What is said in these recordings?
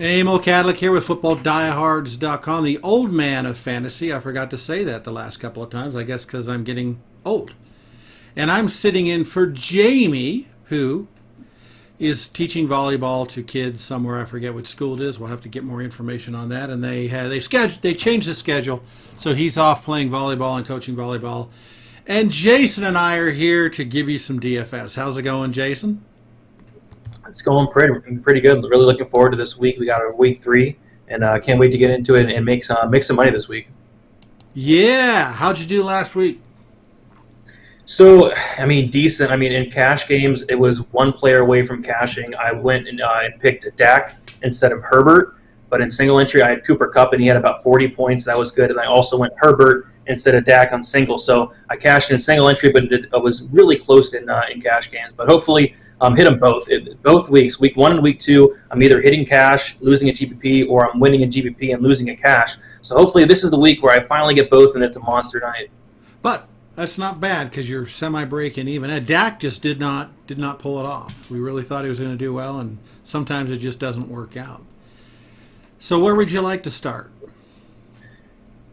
Emil Cadlick here with FootballDiehards.com, the old man of fantasy. I forgot to say that the last couple of times, I guess because I'm getting old. And I'm sitting in for Jamie, who is teaching volleyball to kids somewhere. I forget which school it is. We'll have to get more information on that. And they changed the schedule, so he's off playing volleyball and coaching volleyball. And Jason and I are here to give you some DFS. How's it going, Jason? It's going pretty good. Really looking forward to this week. We got our week 3, and can't wait to get into it and make some money this week. Yeah. How'd you do last week? So, decent. In cash games, it was one player away from cashing. I went and picked Dak instead of Herbert. But in single entry, I had Cooper Kupp, and he had about 40 points. That was good. And I also went Herbert instead of Dak on single. So I cashed in single entry, but it was really close in cash games. But hopefully, hit them both weeks. Week 1 and week 2, I'm either hitting cash, losing a GPP, or I'm winning a GPP and losing a cash. So hopefully this is the week where I finally get both, and it's a monster night. But that's not bad because you're semi-breaking even. Dak just did not pull it off. We really thought he was going to do well, and sometimes it just doesn't work out. So where would you like to start?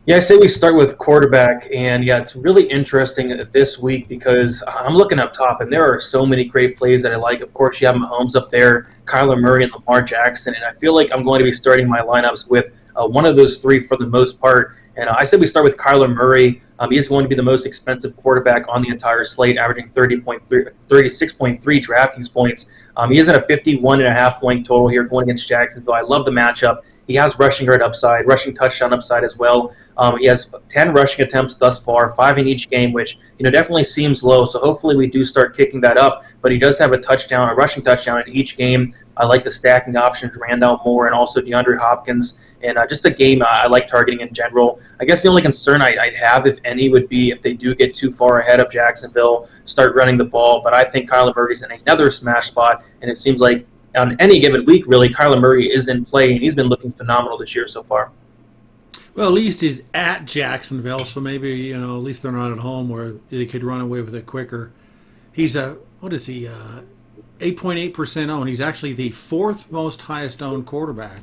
Yeah, I say we start with quarterback, and yeah, it's really interesting this week because I'm looking up top, and there are so many great plays that I like. Of course, you have Mahomes up there, Kylo Murray, and Lamar Jackson, and I feel like I'm going to be starting my lineups with one of those three for the most part. And I said we start with Kylo Murray. He is going to be the most expensive quarterback on the entire slate, averaging 36.3 DraftKings points. He is at a 51.5 point total here going against Jacksonville. I love the matchup. He has rushing yard upside, rushing touchdown upside as well. He has 10 rushing attempts thus far, 5 in each game, which definitely seems low. So hopefully we do start kicking that up. But he does have a rushing touchdown in each game. I like the stacking options, Randall Moore and also DeAndre Hopkins. And just a game I like targeting in general. I guess the only concern I'd have, if any, would be if they do get too far ahead of Jacksonville, start running the ball. But I think Kyler Murray's in another smash spot, and it seems like on any given week, really, Kyler Murray is in play, and he's been looking phenomenal this year so far. Well, at least he's at Jacksonville, so maybe, at least they're not at home where they could run away with it quicker. He's 8.8% owned. He's actually the 4th most highest owned quarterback,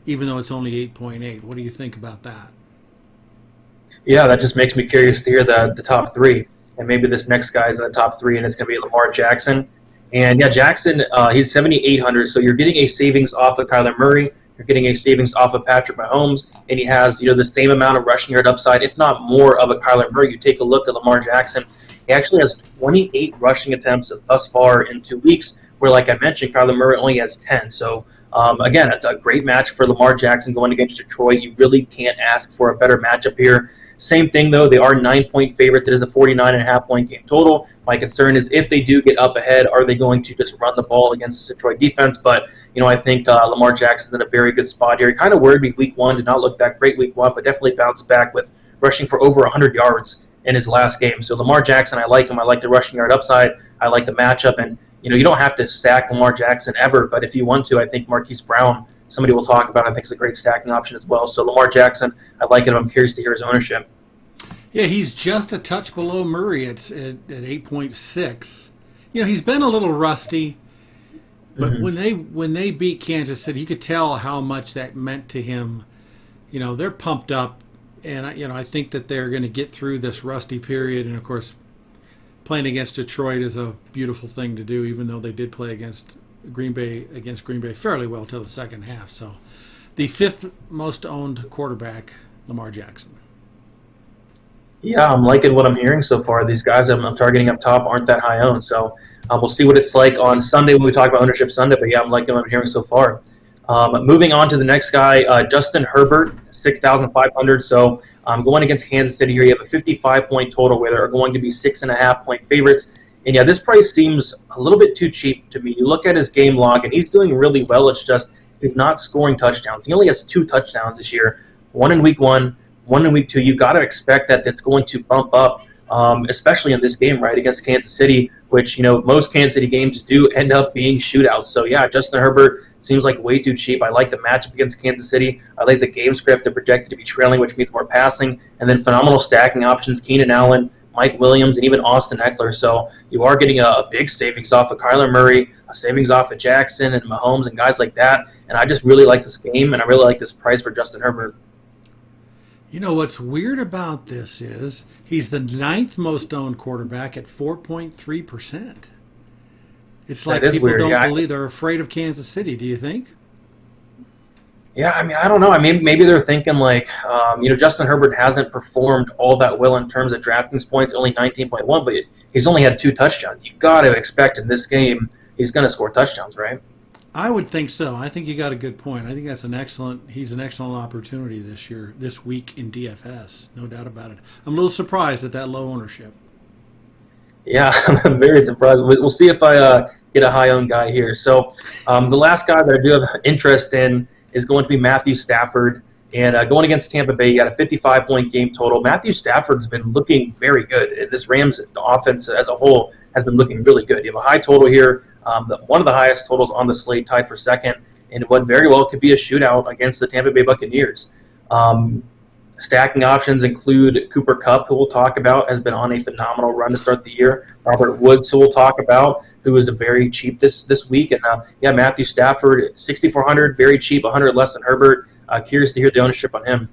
even though it's only 8.8. What do you think about that? Yeah, that just makes me curious to hear the top 3. And maybe this next guy is in the top 3, and it's going to be Lamar Jackson. And yeah, Jackson, he's 7,800, so you're getting a savings off of Kyler Murray, you're getting a savings off of Patrick Mahomes, and he has the same amount of rushing yard upside, if not more, of a Kyler Murray. You take a look at Lamar Jackson, he actually has 28 rushing attempts thus far in 2 weeks, where, like I mentioned, Kyler Murray only has 10. So again, it's a great match for Lamar Jackson going against Detroit. You really can't ask for a better matchup here. Same thing, though. They are 9-point favorites. It is a 49.5 point game total. My concern is if they do get up ahead, are they going to just run the ball against the Detroit defense? But, I think Lamar Jackson's in a very good spot here. He kind of worried me week 1. Did not look that great week 1, but definitely bounced back with rushing for over 100 yards in his last game. So Lamar Jackson, I like him. I like the rushing yard upside. I like the matchup. And, you don't have to stack Lamar Jackson ever, but if you want to, I think Marquis Brown, somebody we'll talk about, I think is a great stacking option as well. So Lamar Jackson, I like it. I'm curious to hear his ownership. Yeah, he's just a touch below Murray at 8.6. He's been a little rusty, but when they beat Kansas City, you could tell how much that meant to him. They're pumped up, and I think that they're going to get through this rusty period. And of course, playing against Detroit is a beautiful thing to do, even though they did play against Green Bay fairly well till the second half. So, the 5th most owned quarterback, Lamar Jackson. Yeah, I'm liking what I'm hearing so far. These guys I'm targeting up top aren't that high owned, so we'll see what it's like on Sunday when we talk about ownership Sunday. But yeah, I'm liking what I'm hearing so far. Moving on to the next guy, Dustin Herbert, 6,500. So going against Kansas City here, you have a 55 point total where there are going to be 6.5 point favorites. And yeah, this price seems a little bit too cheap to me. You look at his game log, and he's doing really well. It's just he's not scoring touchdowns. He only has 2 touchdowns this year, 1 in week 1. 1 in week 2, you got to expect that that's going to bump up, especially in this game, right, against Kansas City, which, most Kansas City games do end up being shootouts. So, yeah, Justin Herbert seems like way too cheap. I like the matchup against Kansas City. I like the game script. They're projected to be trailing, which means more passing. And then phenomenal stacking options, Keenan Allen, Mike Williams, and even Austin Eckler. So you are getting a big savings off of Kyler Murray, a savings off of Jackson and Mahomes and guys like that. And I just really like this game, and I really like this price for Justin Herbert. You know, what's weird about this is he's the 9th most owned quarterback at 4.3%. It's like people weird. don't believe, they're afraid of Kansas City. Do you think? Yeah, I mean, I don't know. I mean, maybe they're thinking like, Justin Herbert hasn't performed all that well in terms of DraftKings points, only 19.1, but he's only had 2 touchdowns. You got to expect in this game he's going to score touchdowns, right? I would think so. I think you got a good point. I think he's an excellent opportunity this week in DFS. No doubt about it. I'm a little surprised at that low ownership. Yeah, I'm very surprised. We'll see if I get a high-owned guy here. So the last guy that I do have interest in is going to be Matthew Stafford. And going against Tampa Bay, you got a 55-point game total. Matthew Stafford's been looking very good. This Rams offense as a whole has been looking really good. You have a high total here, one of the highest totals on the slate, tied for second, and what very well could be a shootout against the Tampa Bay Buccaneers. Stacking options include Cooper Kupp, who we'll talk about, has been on a phenomenal run to start the year. Robert Woods, who we'll talk about, who is very cheap this week. And Matthew Stafford, 6,400, very cheap, 100 less than Herbert. Curious to hear the ownership on him.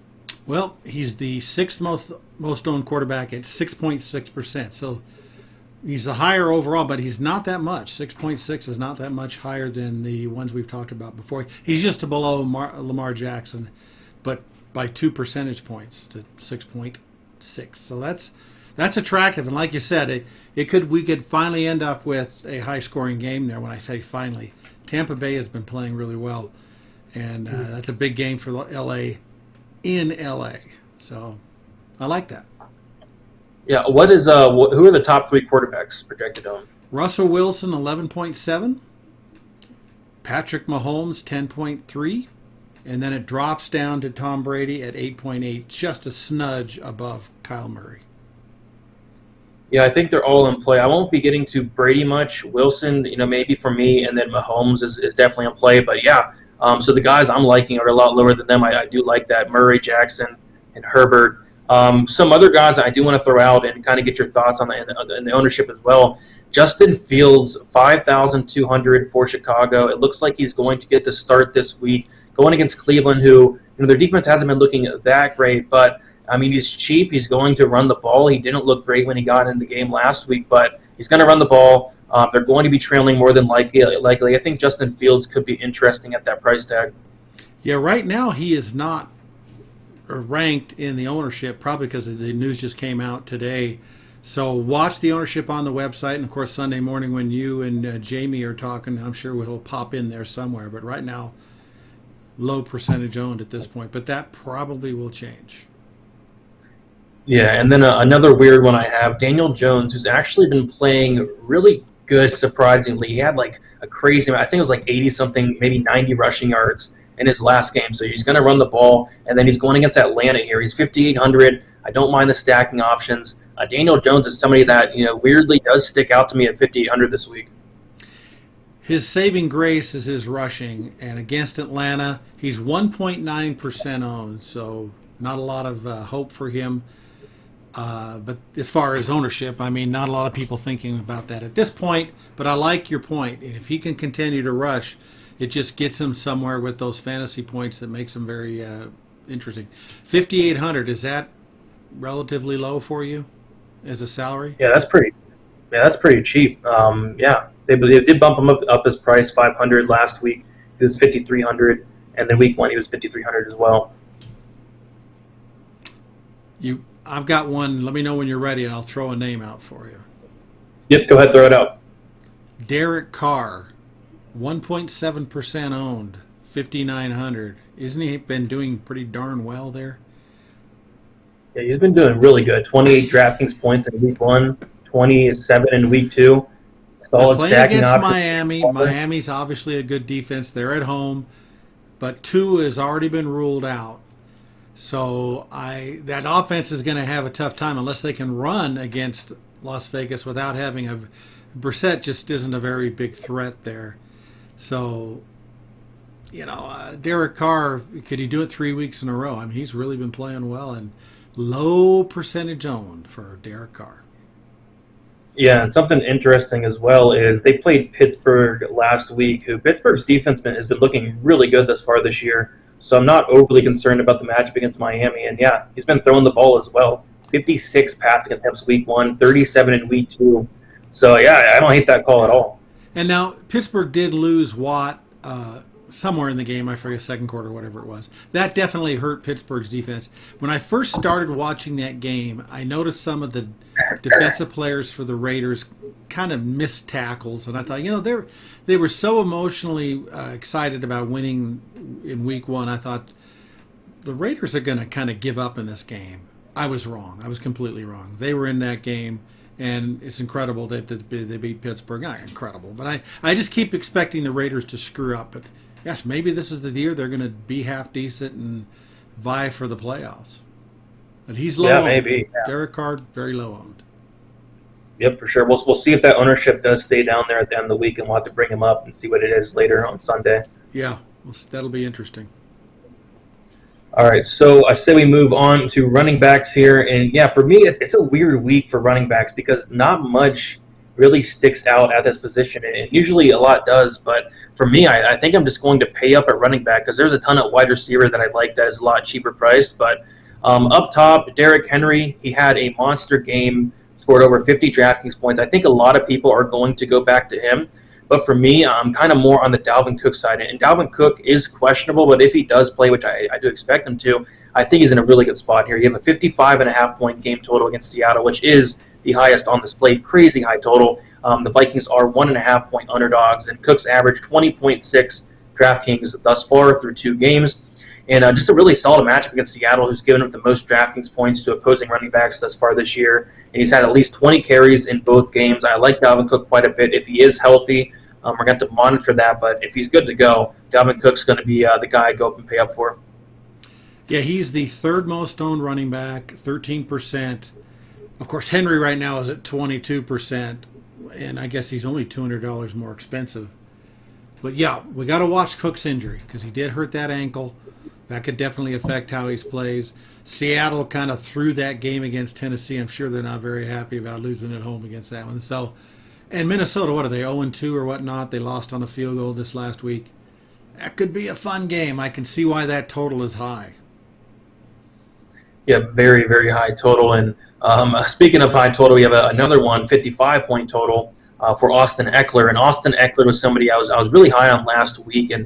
Well, he's the 6th most owned quarterback at 6.6%. So he's the higher overall, but he's not that much. 6.6 is not that much higher than the ones we've talked about before. He's just below Lamar Jackson, but by 2 percentage points to 6.6. So that's attractive. And like you said, we could finally end up with a high-scoring game there. When I say finally, Tampa Bay has been playing really well, and that's a big game for LA in LA. So I like that. Yeah. What is who are the top 3 quarterbacks projected on? Russell Wilson, 11.7. Patrick Mahomes, 10.3. And then it drops down to Tom Brady at 8.8, just a smudge above Kylo Murray. Yeah, I think they're all in play. I won't be getting to Brady much. Wilson, maybe for me, and then Mahomes is definitely in play. But yeah, so the guys I'm liking are a lot lower than them. I do like that. Murray, Jackson, and Herbert. Some other guys I do want to throw out and kind of get your thoughts on the ownership as well. Justin Fields, 5,200 for Chicago. It looks like he's going to get to start this week, going against Cleveland, who their defense hasn't been looking that great. But, I mean, he's cheap. He's going to run the ball. He didn't look great when he got in the game last week, but he's going to run the ball. They're going to be trailing more than likely. I think Justin Fields could be interesting at that price tag. Yeah, right now he is not ranked in the ownership, probably because the news just came out today. So watch the ownership on the website, and of course Sunday morning when you and Jamie are talking, I'm sure we'll pop in there somewhere. But right now, low percentage owned at this point, but that probably will change. Yeah, and then another weird one I have, Daniel Jones, who's actually been playing really good, surprisingly. He had like a crazy, I think it was like 80-something, maybe 90 rushing yards in his last game. So he's going to run the ball, and then he's going against Atlanta here. He's 5,800. I don't mind the stacking options. Daniel Jones is somebody that weirdly does stick out to me at 5,800 this week. His saving grace is his rushing, and against Atlanta, he's 1.9% owned, so not a lot of hope for him. But as far as ownership, I mean, not a lot of people thinking about that at this point, but I like your point. If he can continue to rush, it just gets him somewhere with those fantasy points that makes him very interesting. 5,800, is that relatively low for you as a salary? Yeah, that's pretty cheap. They did bump him up his price, 500 last week. He was 5,300, and then week 1 he was 5,300 as well. I've got one. Let me know when you're ready, and I'll throw a name out for you. Yep, go ahead, throw it out. Derek Carr, 1.7% owned, 5,900. Isn't he been doing pretty darn well there? Yeah, he's been doing really good. 28 DraftKings points in week 1, 27 in week 2. Solid playing stacking against option. Miami. Miami's obviously a good defense. They're at home, but Tua has already been ruled out. So that offense is going to have a tough time unless they can run against Las Vegas without having Brissett just isn't a very big threat there. So, Derek Carr, could he do it 3 weeks in a row? I mean, he's really been playing well, and low percentage owned for Derek Carr. Yeah, and something interesting as well is they played Pittsburgh last week, who Pittsburgh's defense has been looking really good thus far this year. So I'm not overly concerned about the matchup against Miami. And yeah, he's been throwing the ball as well. 56 passing attempts week 1, 37 in week 2. So yeah, I don't hate that call at all. And now Pittsburgh did lose Watt somewhere in the game. I forget, second quarter, whatever it was. That definitely hurt Pittsburgh's defense. When I first started watching that game, I noticed some of the defensive players for the Raiders kind of missed tackles, and I thought, they were so emotionally excited about winning in week 1. I thought the Raiders are going to kind of give up in this game. I was wrong. I was completely wrong. They were in that game. And it's incredible that they beat Pittsburgh. Not incredible, but I just keep expecting the Raiders to screw up. But gosh, maybe this is the year they're going to be half decent and vie for the playoffs. But he's low owned. Maybe. Yeah. Derek Carr, very low owned. Yep, for sure. We'll see if that ownership does stay down there at the end of the week, and we'll have to bring him up and see what it is later on Sunday. Yeah, that'll be interesting. All right, so I say we move on to running backs here. And, yeah, for me, it's a weird week for running backs because not much really sticks out at this position. And usually a lot does. But for me, I think I'm just going to pay up at running back because there's a ton of wide receiver that I like that is a lot cheaper priced. But up top, Derrick Henry, he had a monster game, scored over 50 DraftKings points. I think a lot of people are going to go back to him. But for me, I'm kind of more on the Dalvin Cook side. And Dalvin Cook is questionable, but if he does play, which I do expect him to, I think he's in a really good spot here. You have a 55.5-point game total against Seattle, which is the highest on the slate. Crazy high total. The Vikings are 1.5-point underdogs, and Cook's averaged 20.6 DraftKings thus far through 2 games. And just a really solid matchup against Seattle, who's given up the most DraftKings points to opposing running backs thus far this year. And he's had at least 20 carries in both games. I like Dalvin Cook quite a bit. If he is healthy, we're going to have to monitor that. But if he's good to go, Dalvin Cook's going to be the guy I go up and pay up for. Yeah, he's the third most owned running back, 13%. Of course, Henry right now is at 22%. And I guess he's only $200 more expensive. But yeah, we got to watch Cook's injury because he did hurt that ankle. That could definitely affect how he plays. Seattle kind of threw that game against Tennessee. I'm sure they're not very happy about losing at home against that one. So, and Minnesota, what are they, 0-2 or whatnot? They lost on a field goal this last week. That could be a fun game. I can see why that total is high. Yeah, very, very high total. And speaking of high total, we have another one, 55-point total for Austin Eckler. And Austin Eckler was somebody I was really high on last week. And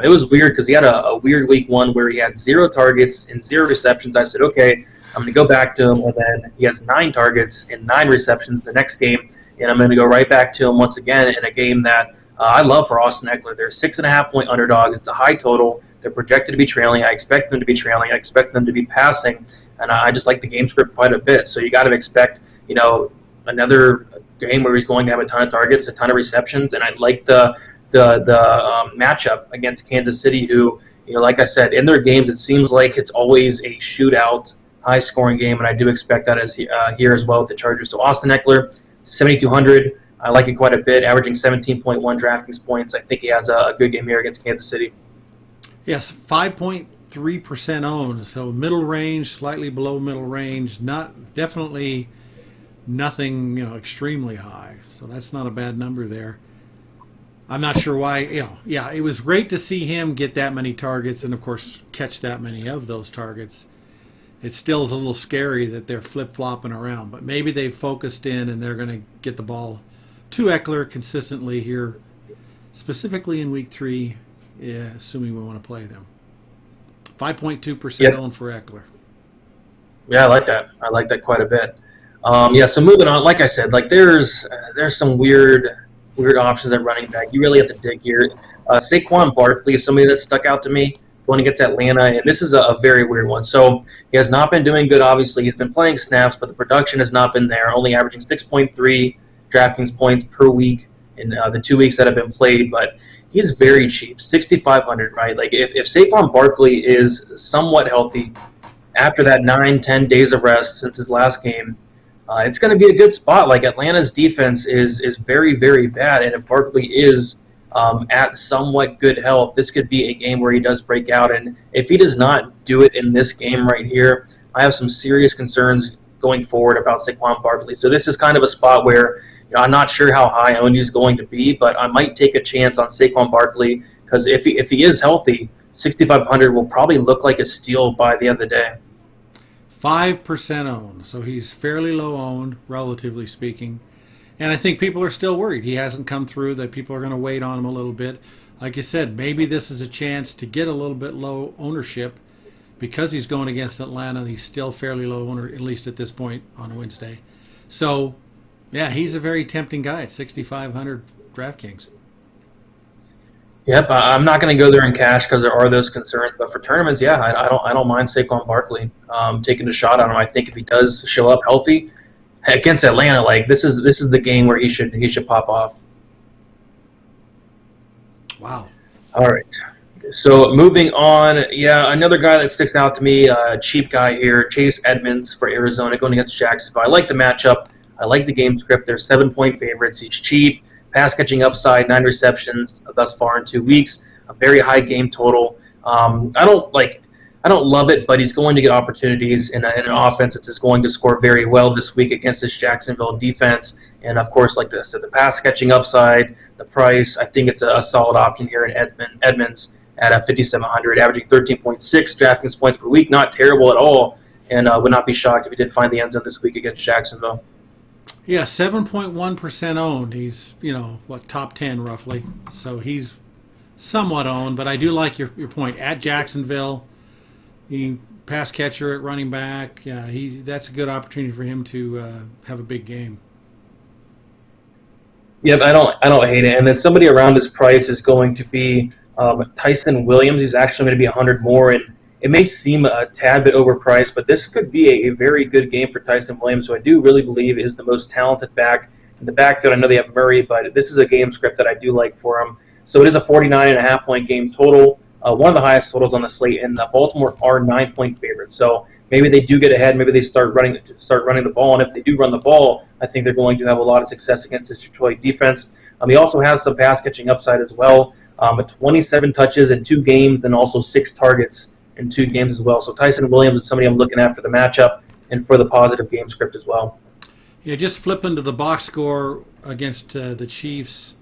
it was weird because he had a weird week 1 where he had 0 targets and 0 receptions. I said, okay, I'm going to go back to him. And then he has 9 targets and 9 receptions the next game. And I'm going to go right back to him once again in a game that I love for Austin Eckler. They're 6.5-point underdogs. It's a high total. They're projected to be trailing. I expect them to be trailing. I expect them to be passing. And I just like the game script quite a bit. So you got to expect, another game where he's going to have a ton of targets, a ton of receptions. And I like the matchup against Kansas City, who, like I said, in their games, it seems like it's always a shootout, high-scoring game. And I do expect that as here as well with the Chargers. So Austin Eckler, 7,200. I like it quite a bit, averaging 17.1 DraftKings points. I think he has a good game here against Kansas City. Yes, 5.3% owned, so middle range, slightly below middle range, definitely nothing, extremely high. So that's not a bad number there. I'm not sure why, it was great to see him get that many targets and, of course, catch that many of those targets. It still is a little scary that they're flip-flopping around, but maybe they've focused in and they're going to get the ball to Eckler consistently here, specifically in week 3, assuming we want to play them. 5.2% owned for Eckler. Yeah, I like that. I like that quite a bit. So moving on, like I said, there's some weird options at running back. You really have to dig here. Saquon Barkley is somebody that stuck out to me going against Atlanta, and this is a very weird one. So he has not been doing good, obviously. He's been playing snaps, but the production has not been there, only averaging 6.3 DraftKings points per week in the 2 weeks that have been played, but he's very cheap, 6,500, right? If Saquon Barkley is somewhat healthy after that 9-10 days of rest since his last game, it's going to be a good spot. Atlanta's defense is very, very bad, and if Barkley is at somewhat good health, this could be a game where he does break out. And if he does not do it in this game right here, I have some serious concerns going forward about Saquon Barkley. So this is kind of a spot where I'm not sure how high owned he's going to be, but I might take a chance on Saquon Barkley because if he is healthy, 6,500 will probably look like a steal by the end of the day. 5% owned, so he's fairly low owned, relatively speaking. And I think people are still worried. He hasn't come through, that people are going to wait on him a little bit. Like you said, maybe this is a chance to get a little bit low ownership because he's going against Atlanta. He's still fairly low owner, at least at this point on Wednesday. So, yeah, he's a very tempting guy at 6,500 DraftKings. Yep, I'm not going to go there in cash because there are those concerns. But for tournaments, yeah, I don't mind Saquon Barkley taking a shot on him. I think if he does show up healthy against Atlanta, like this is the game where he should pop off. Wow. All right. So moving on, yeah, another guy that sticks out to me, cheap guy here, Chase Edmonds for Arizona going against Jacksonville. I like the matchup. I like the game script. They're 7-point favorites. He's cheap. Pass catching upside, 9 receptions thus far in 2 weeks. A very high game total. I don't love it, but he's going to get opportunities in an offense that is going to score very well this week against this Jacksonville defense. And of course, like I said, the pass catching upside, the price. I think it's a solid option here in Edmonds at 5,700, averaging 13.6 DraftKings points per week. Not terrible at all, and would not be shocked if he did find the end zone this week against Jacksonville. Yeah, 7.1% owned. He's, top 10 roughly. So he's somewhat owned, but I do like your point. At Jacksonville, he pass catcher at running back. Yeah, that's a good opportunity for him to have a big game. Yep, I don't hate it. And then somebody around his price is going to be Tyson Williams. He's actually going to be 100 more, and it may seem a tad bit overpriced, but this could be a very good game for Tyson Williams, who I do really believe is the most talented back in the backfield. I know they have Murray, but this is a game script that I do like for him. So it is a 49.5-point game total, one of the highest totals on the slate, and Baltimore are 9-point favorites. So maybe they do get ahead, maybe they start running the ball, and if they do run the ball, I think they're going to have a lot of success against this Detroit defense. He also has some pass-catching upside as well, 27 touches in 2 games, and also 6 targets in 2 games as well. So Tyson Williams is somebody I'm looking at for the matchup and for the positive game script as well. Yeah, just flipping to the box score against the Chiefs.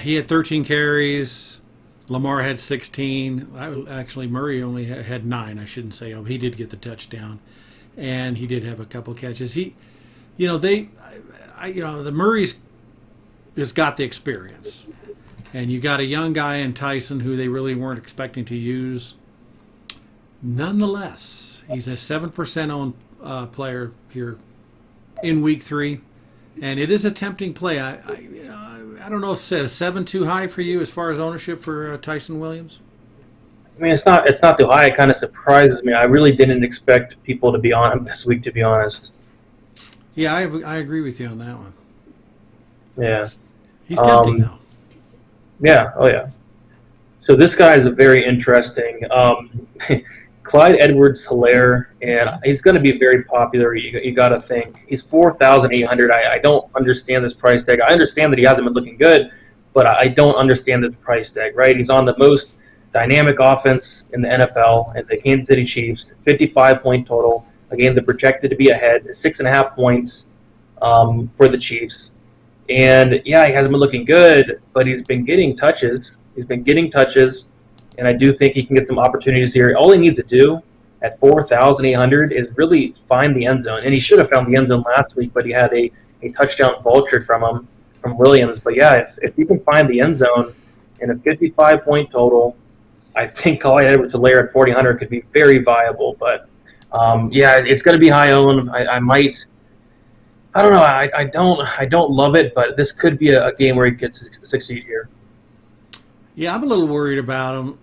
He had 13 carries. Lamar had 16. Actually, Murray only had 9. I shouldn't say. He did get the touchdown, and he did have a couple catches. The Murray's has got the experience. And you got a young guy in Tyson who they really weren't expecting to use. Nonetheless, he's a 7% owned player here in Week 3, and it is a tempting play. I don't know if 7 too high for you as far as ownership for Tyson Williams. I mean, it's not too high. It kind of surprises me. I really didn't expect people to be on him this week, to be honest. Yeah, I agree with you on that one. Yeah, he's tempting though. Yeah, oh yeah. So this guy is a very interesting. Clyde Edwards-Helaire, and he's going to be very popular. You got to think. He's 4,800. I don't understand this price tag. I understand that he hasn't been looking good, but I don't understand this price tag, right? He's on the most dynamic offense in the NFL, and the Kansas City Chiefs, 55-point total. Again, they're projected to be ahead, 6.5 points for the Chiefs. And, yeah, he hasn't been looking good, but he's been getting touches. And I do think he can get some opportunities here. All he needs to do at 4,800 is really find the end zone. And he should have found the end zone last week, but he had a touchdown vultured from Williams. But, yeah, if you can find the end zone in a 55-point total, I think Clyde Edwards-Helaire at 4,000 could be very viable. But, yeah, it's going to be high owned. I don't know. I don't love it, but this could be a game where he could succeed here. Yeah, I'm a little worried about him.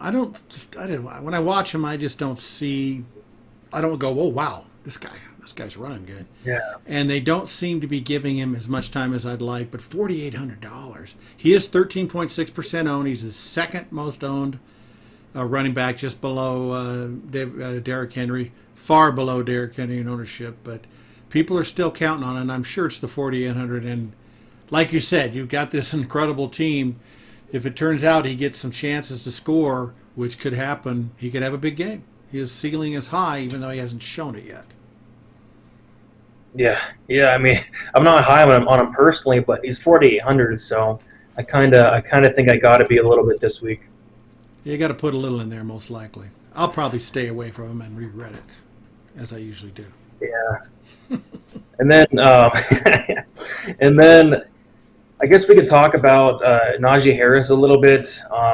When I watch him, I just don't see. I don't go, oh wow, this guy's running good. Yeah. And they don't seem to be giving him as much time as I'd like. But $4,800. He is 13.6% owned. He's the second most owned running back, just below Derrick Henry, far below Derrick Henry in ownership, but. People are still counting on it, and I'm sure it's the 4,800. And like you said, you've got this incredible team. If it turns out he gets some chances to score, which could happen, he could have a big game. His ceiling is high, even though he hasn't shown it yet. Yeah. I mean, I'm not high on him personally, but he's 4,800, so I kind of think I got to be a little bit this week. You got to put a little in there, most likely. I'll probably stay away from him and regret it, as I usually do. Yeah, and then and then I guess we could talk about Najee Harris a little bit.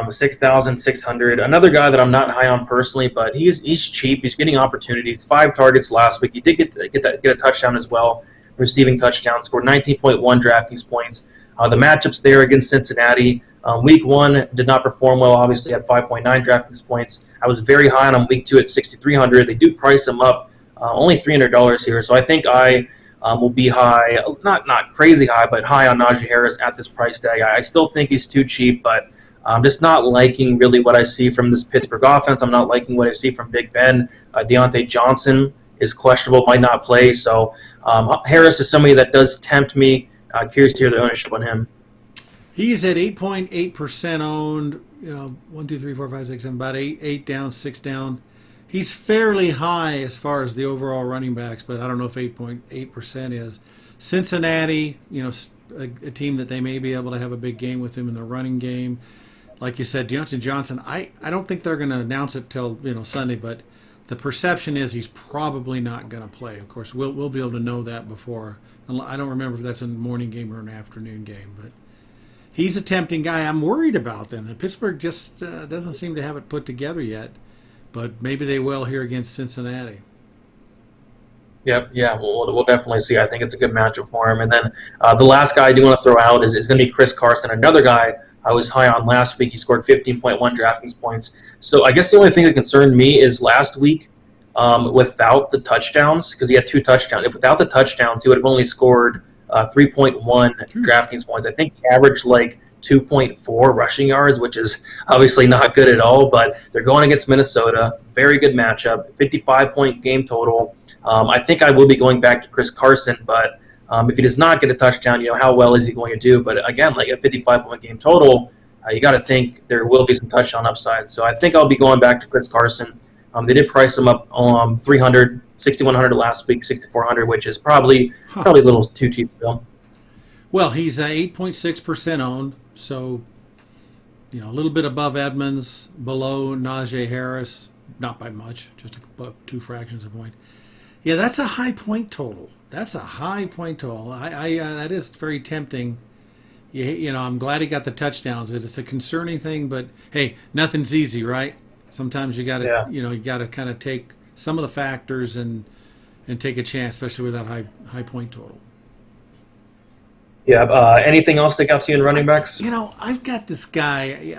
6,600. Another guy that I'm not high on personally, but he's cheap. He's getting opportunities. 5 targets last week. He did get a touchdown as well, receiving touchdown. Scored 19.1 DraftKings points. The matchups there against Cincinnati. Week 1 did not perform well. Obviously, had 5.9 DraftKings points. I was very high on him week 2 at 6,300. They do price him up only $300 here, so I think I will be high, not crazy high, but high on Najee Harris at this price tag. I still think he's too cheap, but I'm just not liking really what I see from this Pittsburgh offense. I'm not liking what I see from Big Ben. Deontay Johnson is questionable, might not play. So Harris is somebody that does tempt me. Curious to hear the ownership on him. He's at 8.8% owned. 1, 2, 3, 4, 5, 6, 7, about eight down, 6 down. He's fairly high as far as the overall running backs, but I don't know if 8.8% is. Cincinnati, a team that they may be able to have a big game with him in the running game. Like you said, Deontay Johnson, I don't think they're going to announce it till Sunday, but the perception is he's probably not going to play. Of course, we'll be able to know that before. I don't remember if that's a morning game or an afternoon game, but he's a tempting guy. I'm worried about them. And Pittsburgh just doesn't seem to have it put together yet. But maybe they will here against Cincinnati. Yep, yeah, we'll definitely see. I think it's a good matchup for him. And then the last guy I do want to throw out is going to be Chris Carson, another guy I was high on last week. He scored 15.1 DraftKings points. So I guess the only thing that concerned me is last week without the touchdowns, because he had 2 touchdowns. If without the touchdowns, he would have only scored 3.1 DraftKings points. I think he averaged like 2.4 rushing yards, which is obviously not good at all, but they're going against Minnesota. Very good matchup. 55-point game total. I think I will be going back to Chris Carson, but if he does not get a touchdown, how well is he going to do? But again, like a 55-point game total, you got to think there will be some touchdown upside. So I think I'll be going back to Chris Carson. They did price him up 300, 6,100 last week, 6,400, which is probably a little too cheap still. Well, he's 8.6% owned, so a little bit above Edmonds, below Najee Harris, not by much, just above 2 fractions of a point. Yeah, that's a high point total. That's a high point total. That is very tempting. I'm glad he got the touchdowns. It's a concerning thing, but hey, nothing's easy, right? Sometimes you got to, you got to kind of take some of the factors and take a chance, especially with that high point total. Yeah. Anything else stick out to you in running backs? I've got this guy,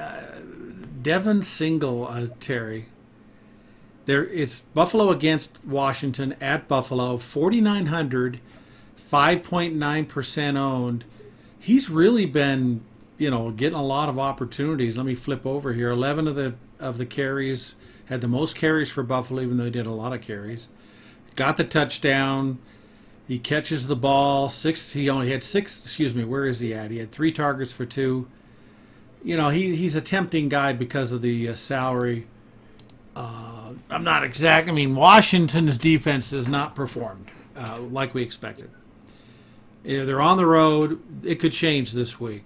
Devin Singletary. It's Buffalo against Washington at Buffalo, 4,900, 5.9% owned. He's really been, getting a lot of opportunities. Let me flip over here. 11 of the carries, had the most carries for Buffalo, even though he did a lot of carries. Got the touchdown. He catches the ball. He only had 6. Where is he at? He had 3 targets for 2. He's a tempting guy because of the salary. I'm not exact. Washington's defense has not performed like we expected. They're on the road. It could change this week,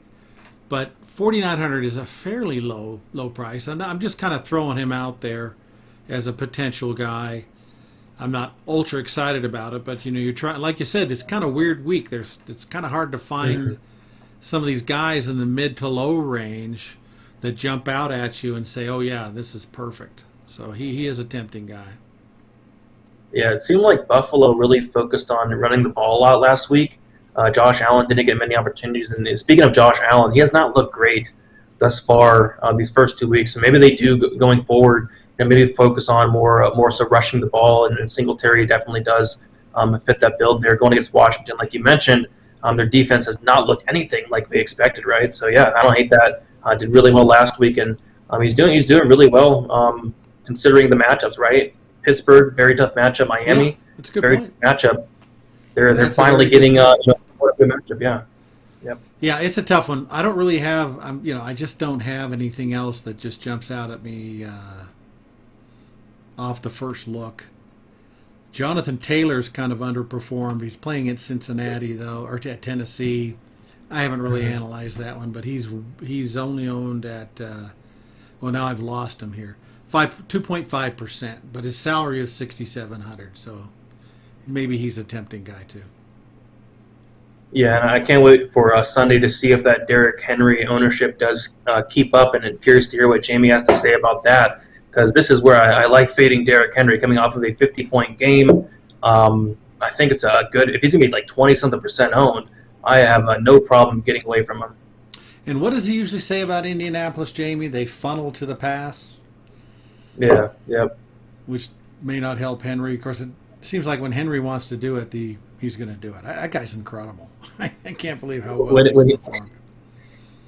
but 4,900 is a fairly low price. I'm just kind of throwing him out there as a potential guy. I'm not ultra excited about it, but you're trying. Like you said, it's kind of weird week. It's kind of hard to find some of these guys in the mid to low range that jump out at you and say, "Oh yeah, this is perfect." So he is a tempting guy. Yeah, it seemed like Buffalo really focused on running the ball a lot last week. Josh Allen didn't get many opportunities. And speaking of Josh Allen, he has not looked great thus far these first 2 weeks. So maybe they do going forward, maybe focus on more so rushing the ball. And Singletary definitely does fit that build there. Going against Washington, like you mentioned, their defense has not looked anything like we expected, right? So yeah, I don't hate that. Did really well last week, and he's doing really well considering the matchups, right? Pittsburgh, very tough matchup. Miami, that's a good very point. Good matchup. They're finally getting a good matchup. Yeah. Yep. Yeah, it's a tough one. I don't really have, I just don't have anything else that just jumps out at me off the first look. Jonathan Taylor's kind of underperformed. He's playing at Cincinnati though, or at Tennessee. I haven't really analyzed that one, but he's only owned at well, now I've lost him here. 2.5%, but his salary is $6,700, so maybe he's a tempting guy too. Yeah, and I can't wait for Sunday to see if that Derrick Henry ownership does keep up, and I'm curious to hear what Jamie has to say about that, because this is where I like fading Derrick Henry coming off of a 50-point game. I think it's a good, if he's going to be like 20-something% owned, I have no problem getting away from him. And what does he usually say about Indianapolis, Jamie? They funnel to the pass? Yeah, yep. Which may not help Henry. Of course, it seems like when Henry wants to do it, he's going to do it. That guy's incredible. I can't believe how well he's performed.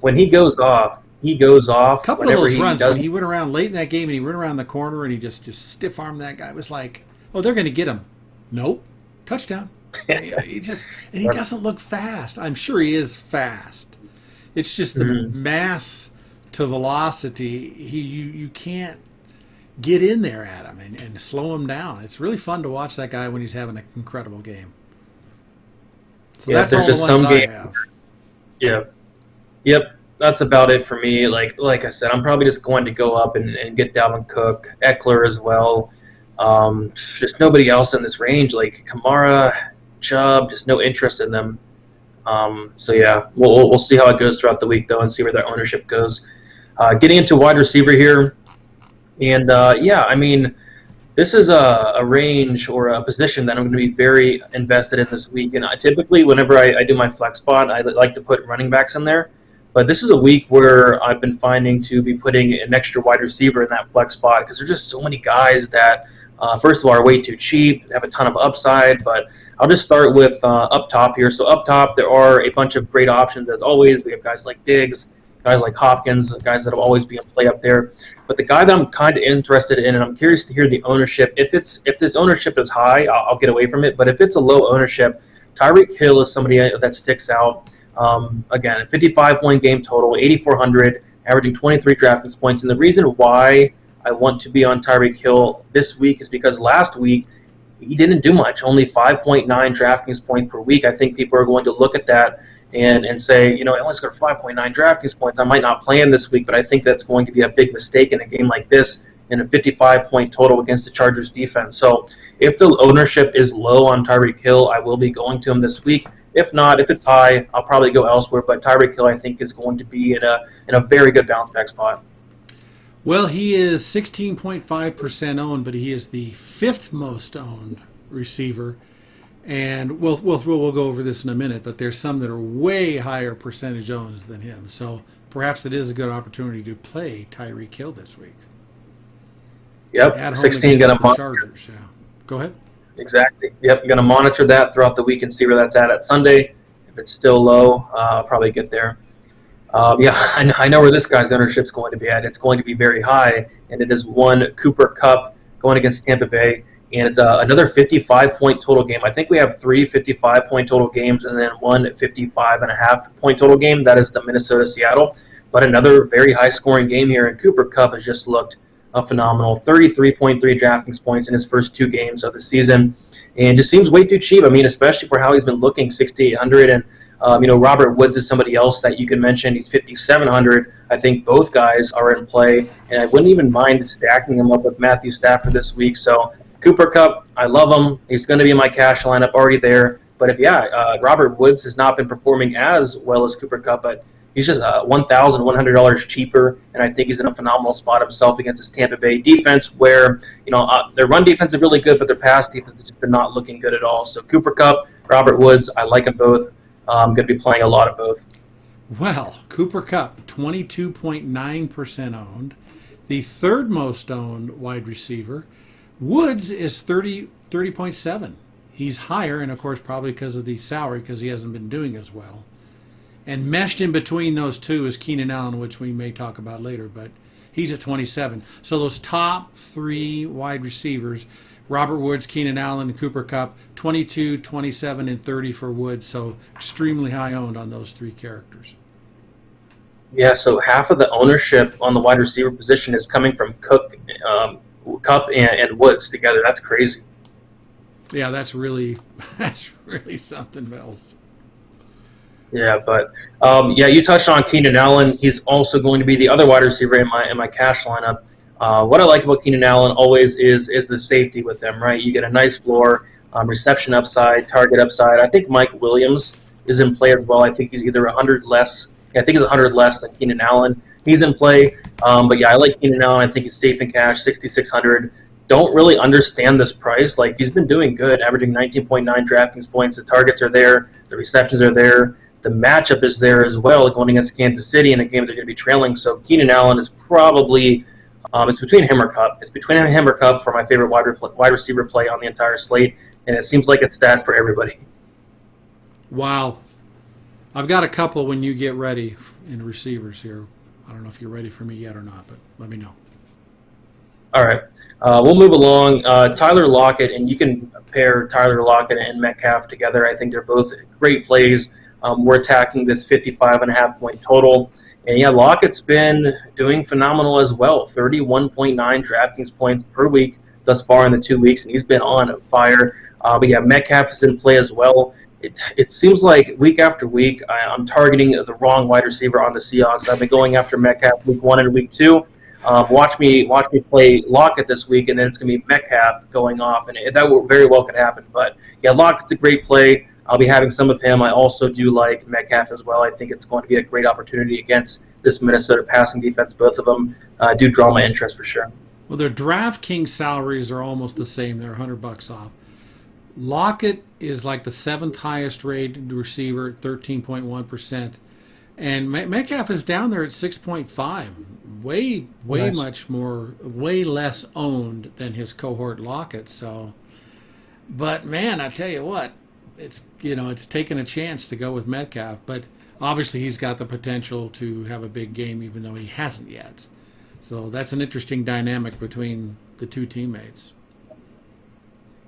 When he goes off, a couple of those runs, when he went around late in that game and he went around the corner and he just stiff-armed that guy. It was like, oh, they're going to get him. Nope. Touchdown. he doesn't look fast. I'm sure he is fast. It's just the mass to velocity. You can't get in there at him and slow him down. It's really fun to watch that guy when he's having an incredible game. So that's all the ones I have. Yeah. Yep. That's about it for me. Like I said, I'm probably just going to go up and get Dalvin Cook, Eckler as well. Just nobody else in this range. Like Kamara, Chubb, just no interest in them. So yeah, we'll see how it goes throughout the week though, and see where their ownership goes. Getting into wide receiver here, and yeah, I mean, this is a range or a position that I'm going to be very invested in this week. And typically, whenever I do my flex spot, I like to put running backs in there. But this is a week where I've been finding to be putting an extra wide receiver in that flex spot because there's just so many guys that, first of all, are way too cheap, have a ton of upside. But I'll just start with up top here. So up top, there are a bunch of great options as always. We have guys like Diggs, guys like Hopkins, guys that will always be in play up there. But the guy that I'm kind of interested in, and I'm curious to hear the ownership. If this ownership is high, I'll get away from it. But if it's a low ownership, Tyreek Hill is somebody that sticks out. Again, a 55-point game total, 8,400, averaging 23 DraftKings points. And the reason why I want to be on Tyreek Hill this week is because last week he didn't do much, only 5.9 DraftKings points per week. I think people are going to look at that and say, you know, he only scored 5.9 DraftKings points. I might not play him this week, but I think that's going to be a big mistake in a game like this in a 55-point total against the Chargers defense. So if the ownership is low on Tyreek Hill, I will be going to him this week. If not, if it's high, I'll probably go elsewhere. But Tyreek Hill, I think, is going to be in a very good bounce back spot. Well, he is 16.5% owned, but he is the fifth most owned receiver. And we'll go over this in a minute, but there's some that are way higher percentage owns than him. So perhaps it is a good opportunity to play Tyreek Hill this week. Yep, 16 going to monitor. Chargers, yeah. Go ahead. Exactly. Yep, you're going to monitor that throughout the week and see where that's at Sunday. If it's still low, I'll probably get there. Yeah, I know where this guy's ownership is going to be at. It's going to be very high, and it is one Cooper Kupp going against Tampa Bay. And it's another 55-point total game. I think we have 3 55-point total games and then one 55.5-point total game. That is the Minnesota-Seattle. But another very high-scoring game here, and Cooper Kupp has just looked phenomenal. 33.3 DraftKings points in his first 2 games of the season. And just seems way too cheap. I mean, especially for how he's been looking, 6,800. And, you know, Robert Woods is somebody else that you can mention. He's 5,700. I think both guys are in play. And I wouldn't even mind stacking him up with Matthew Stafford this week. So Cooper Kupp, I love him. He's going to be in my cash lineup already there. But if, Robert Woods has not been performing as well as Cooper Kupp, but he's just $1,100 cheaper, and I think he's in a phenomenal spot himself against his Tampa Bay defense where, you know, their run defense is really good, but their pass defense has just been not looking good at all. So Cooper Kupp, Robert Woods, I like them both. I'm going to be playing a lot of both. Well, Cooper Kupp, 22.9% owned. The third most owned wide receiver. Woods is 30.7. He's higher, and of course probably because of the salary, because he hasn't been doing as well. And meshed in between those two is Keenan Allen, which we may talk about later, but he's at 27. So those top 3 wide receivers, Robert Woods, Keenan Allen, and Cooper Kupp, 22, 27, and 30 for Woods. So extremely high owned on those 3 characters. Yeah, so half of the ownership on the wide receiver position is coming from Kupp and Woods together. That's crazy. Yeah, that's really something else. Yeah, but you touched on Keenan Allen. He's also going to be the other wide receiver in my cash lineup. What I like about Keenan Allen always is the safety with him, right? You get a nice floor, reception upside, target upside. I think Mike Williams is in play as well. I think he's either 100 less. Yeah, I think he's 100 less than Keenan Allen. He's in play. But yeah, I like Keenan Allen. I think he's safe in cash, 6,600. Don't really understand this price. Like, he's been doing good, averaging 19.9 DraftKings points. The targets are there. The receptions are there. The matchup is there as well, going against Kansas City in a game they're going to be trailing. So Keenan Allen is probably it's between him or Cup. It's between him or Cup for my favorite wide receiver play on the entire slate, and it seems like it's that for everybody. Wow. I've got a couple when you get ready in receivers here. I don't know if you're ready for me yet or not, but let me know. All right. We'll move along. Tyler Lockett, and you can pair Tyler Lockett and Metcalf together. I think they're both great plays. We're attacking this 55.5-point total. And, yeah, Lockett's been doing phenomenal as well, 31.9 DraftKings points per week thus far in the 2 weeks, and he's been on fire. But, yeah, Metcalf is in play as well. It seems like week after week I'm targeting the wrong wide receiver on the Seahawks. I've been going after Metcalf week 1 and week 2. Watch me play Lockett this week, and then it's going to be Metcalf going off, and that very well could happen. But, yeah, Lockett's a great play. I'll be having some of him. I also do like Metcalf as well. I think it's going to be a great opportunity against this Minnesota passing defense. Both of them do draw my interest for sure. Well, their DraftKings salaries are almost the same. They're $100 off. Lockett is like the 7th highest rated receiver at 13.1%. And Metcalf is down there at 6.5. Way nice. Much more, way less owned than his cohort Lockett. So, but man, I tell you what, it's taken a chance to go with Metcalf, but obviously he's got the potential to have a big game, even though he hasn't yet. So that's an interesting dynamic between the two teammates.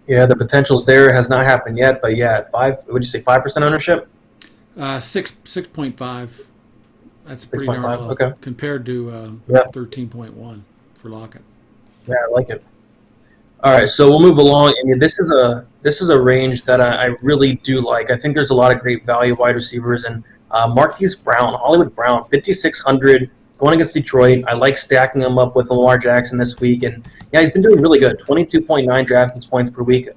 Yeah, the potential's there. It has not happened yet, but yeah, at 5% ownership? 6.5. That's pretty darn low compared to 13.1 for Lockett. Yeah, I like it. All right, so we'll move along. I mean, this is a range that I really do like. I think there's a lot of great value wide receivers, and Marquis Brown, Hollywood Brown, 5,600 going against Detroit. I like stacking him up with Lamar Jackson this week, and yeah, he's been doing really good. 22.9 DraftKings points per week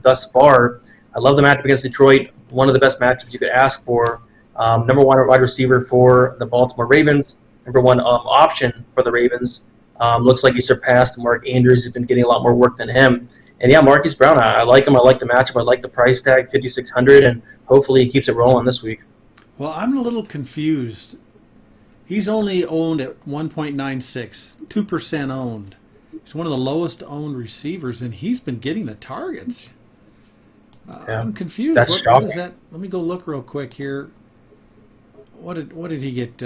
thus far. I love the matchup against Detroit. One of the best matchups you could ask for. Number 1 wide receiver for the Baltimore Ravens. Number 1 option for the Ravens. Looks like he surpassed Mark Andrews. He's been getting a lot more work than him. And yeah, Marquis Brown, I like him. I like the matchup. I like the price tag, 5,600, and hopefully he keeps it rolling this week. Well, I'm a little confused. He's only owned at 1.96, 2% owned. He's one of the lowest owned receivers, and he's been getting the targets. I'm confused. That's what is that? Let me go look real quick here. What did he get?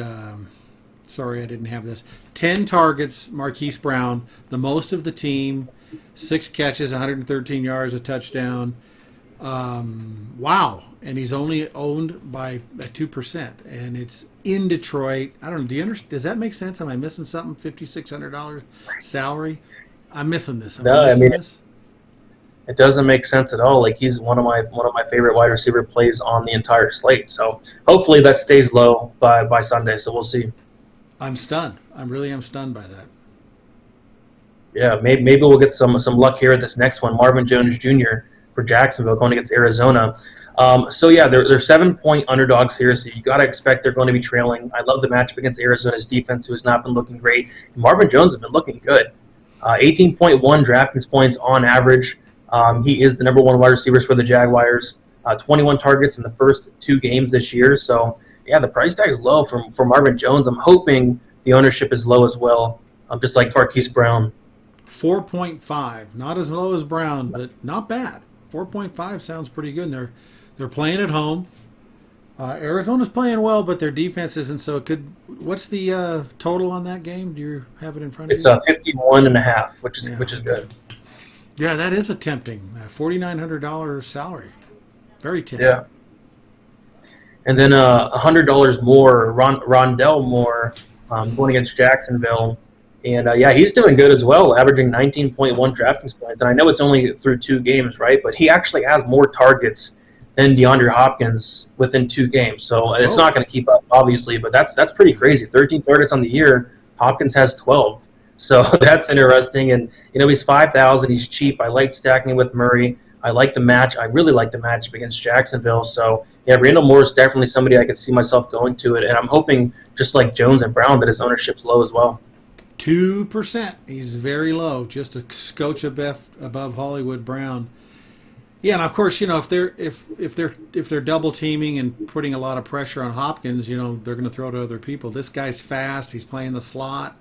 Sorry, I didn't have this. 10 targets, Marquis Brown, the most of the team, 6 catches, 113 yards, a touchdown. Wow. And he's only owned by 2%. And it's in Detroit. I don't know. Does that make sense? Am I missing something? $5,600 salary? I'm missing this. It doesn't make sense at all. Like, he's one of my favorite wide receiver plays on the entire slate. So hopefully that stays low by Sunday. So we'll see. I'm stunned. I really am stunned by that. Yeah, maybe we'll get some luck here at this next one. Marvin Jones Jr. for Jacksonville going against Arizona. So yeah, they're 7-point underdogs here, so you got to expect they're going to be trailing. I love the matchup against Arizona's defense, who has not been looking great. Marvin Jones has been looking good. 18.1 DraftKings points on average. He is the number 1 wide receiver for the Jaguars. 21 targets in the first 2 games this year. So yeah, the price tag is low for Marvin Jones. I'm hoping the ownership is low as well, just like Marquis Brown. 4.5, not as low as Brown, but not bad. 4.5 sounds pretty good. And they're playing at home. Arizona's playing well, but their defense isn't so good. What's the total on that game? Do you have it in front of you? It's 51.5, which is good. Yeah, that is a tempting. $4,900 salary. Very tempting. Yeah. And then $100 more, Rondell Moore going against Jacksonville. And, he's doing good as well, averaging 19.1 DraftKings points. And I know it's only through 2 games, right? But he actually has more targets than DeAndre Hopkins within 2 games. So it's not going to keep up, obviously, but that's pretty crazy. 13 targets on the year. Hopkins has 12. So that's interesting. And, he's 5,000. He's cheap. I like stacking with Murray. I like the match. I really like the matchup against Jacksonville. So, Randall Moore is definitely somebody I could see myself going to it. And I'm hoping, just like Jones and Brown, that his ownership's low as well. 2%. He's very low, just a scotch above Hollywood Brown. Yeah, and of course, if they're double teaming and putting a lot of pressure on Hopkins, they're going to throw to other people. This guy's fast. He's playing the slot.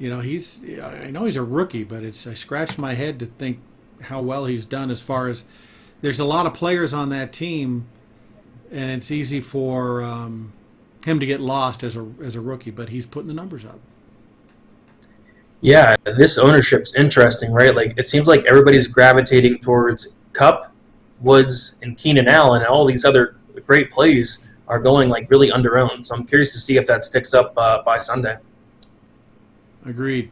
I know he's a rookie, but I scratched my head to think how well he's done as far as there's a lot of players on that team, and it's easy for him to get lost as a rookie, but he's putting the numbers up. Yeah, this ownership's interesting, right? Like, it seems like everybody's gravitating towards Kupp, Woods, and Keenan Allen, and all these other great plays are going like really under-owned. So I'm curious to see if that sticks up by Sunday. Agreed.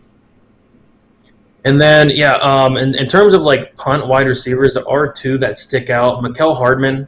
And then, in terms of like punt wide receivers, there are 2 that stick out. Mecole Hardman,